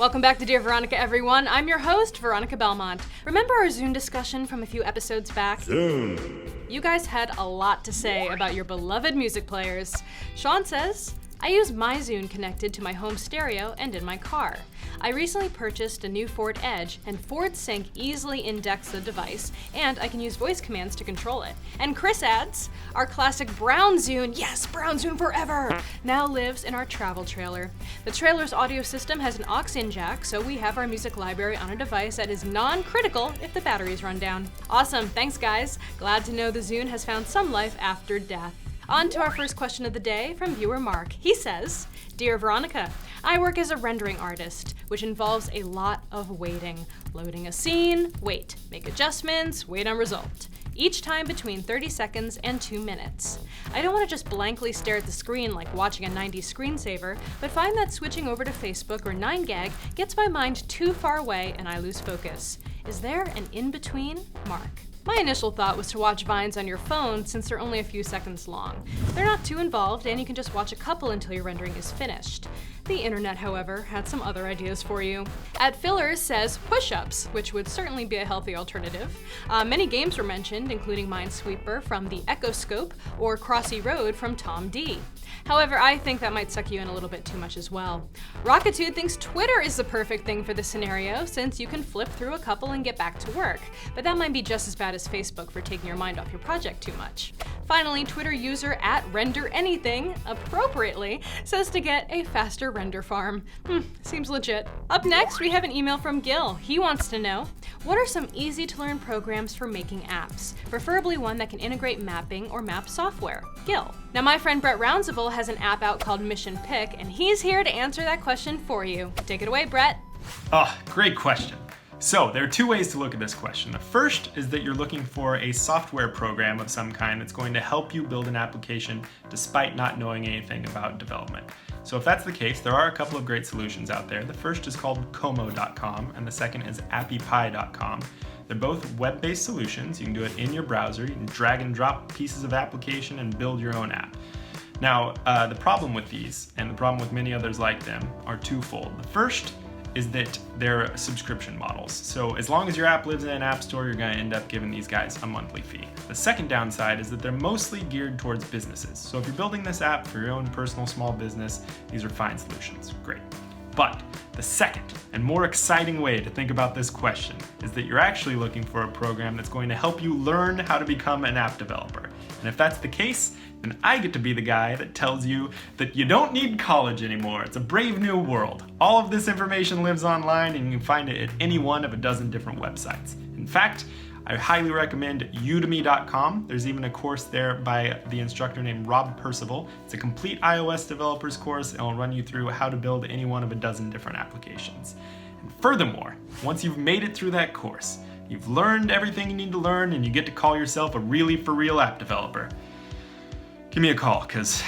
Welcome back to Dear Veronica, everyone. I'm your host, Veronica Belmont. Remember our Zune discussion from a few episodes back? Zune. You guys had a lot to say about your beloved music players. Sean says, I use my Zune connected to my home stereo and in my car. I recently purchased a new Ford Edge, and Ford Sync easily indexes the device, and I can use voice commands to control it. And Chris adds, our classic brown Zune, yes, brown Zune forever, now lives in our travel trailer. The trailer's audio system has an aux-in jack, so we have our music library on a device that is non-critical if the batteries run down. Awesome, thanks guys. Glad to know the Zune has found some life after death. On to our first question of the day from viewer Mark. He says, Dear Veronica, I work as a rendering artist, which involves a lot of waiting. Loading a scene, wait, make adjustments, wait on result. Each time between 30 seconds and 2 minutes. I don't want to just blankly stare at the screen like watching a 90s screensaver, but find that switching over to Facebook or 9gag gets my mind too far away and I lose focus. Is there an in-between? Mark. My initial thought was to watch Vines on your phone since they're only a few seconds long. They're not too involved and you can just watch a couple until your rendering is finished. The internet, however, had some other ideas for you. At Fillers says push-ups, which would certainly be a healthy alternative. Many games were mentioned, including Minesweeper from the Echo Scope or Crossy Road from Tom D. However, I think that might suck you in a little bit too much as well. Rockitude thinks Twitter is the perfect thing for this scenario since you can flip through a couple and get back to work, but that might be just as bad as Facebook for taking your mind off your project too much. Finally, Twitter user @RenderAnything, appropriately, says to get a faster render farm. Seems legit. Up next, we have an email from Gil. He wants to know, what are some easy-to-learn programs for making apps? Preferably one that can integrate mapping or map software. Gil. Now, my friend Brett Rounsable has an app out called Mission Pick, and he's here to answer that question for you. Take it away, Brett. Oh, great question. So there are two ways to look at this question. The first is that you're looking for a software program of some kind that's going to help you build an application despite not knowing anything about development. So if that's the case, there are a couple of great solutions out there. The first is called Como.com and the second is AppyPie.com. They're both web-based solutions. You can do it in your browser. You can drag and drop pieces of application and build your own app. Now, the problem with these, and the problem with many others like them, are twofold. The first is that they're subscription models. So as long as your app lives in an app store, you're gonna end up giving these guys a monthly fee. The second downside is that they're mostly geared towards businesses. So if you're building this app for your own personal small business, these are fine solutions, great. But the second and more exciting way to think about this question is that you're actually looking for a program that's going to help you learn how to become an app developer. And if that's the case, then I get to be the guy that tells you that you don't need college anymore. It's a brave new world. All of this information lives online and you can find it at any one of a dozen different websites. In fact, I highly recommend udemy.com. There's even a course there by the instructor named Rob Percival. It's a complete iOS developers course and it'll run you through how to build any one of a dozen different applications. And furthermore, once you've made it through that course, you've learned everything you need to learn and you get to call yourself a really for real app developer. Give me a call, because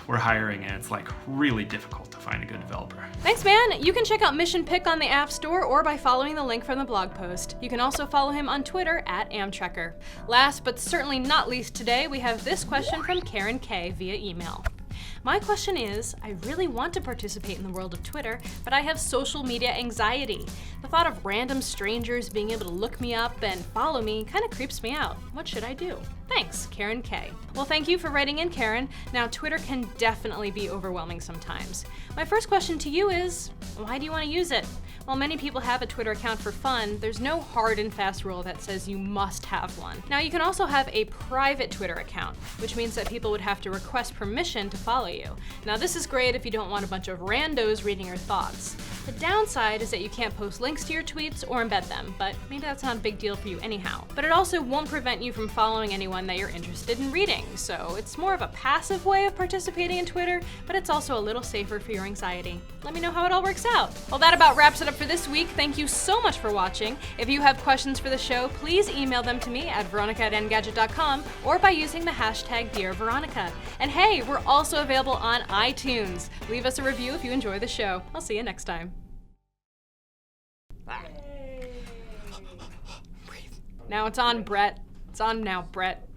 we're hiring and it's like really difficult to find a good developer. Thanks, man. You can check out Mission Pick on the App Store or by following the link from the blog post. You can also follow him on Twitter @Amtrekker. Last but certainly not least today, we have this question from Karen K via email. My question is, I really want to participate in the world of Twitter, but I have social media anxiety. The thought of random strangers being able to look me up and follow me kind of creeps me out. What should I do? Thanks, Karen K. Well, thank you for writing in, Karen. Now, Twitter can definitely be overwhelming sometimes. My first question to you is, why do you want to use it? While many people have a Twitter account for fun, there's no hard and fast rule that says you must have one. Now, you can also have a private Twitter account, which means that people would have to request permission to follow you. Now, this is great if you don't want a bunch of randos reading your thoughts. The downside is that you can't post links to your tweets or embed them, but maybe that's not a big deal for you anyhow. But it also won't prevent you from following anyone that you're interested in reading, so it's more of a passive way of participating in Twitter, but it's also a little safer for your anxiety. Let me know how it all works out. Well, that about wraps it up for this week. Thank you so much for watching. If you have questions for the show, please email them to me at veronica@engadget.com or by using the hashtag #DearVeronica. And hey, we're also available on iTunes. Leave us a review if you enjoy the show. I'll see you next time. Breathe. Now it's on, Brett. It's on now, Brett.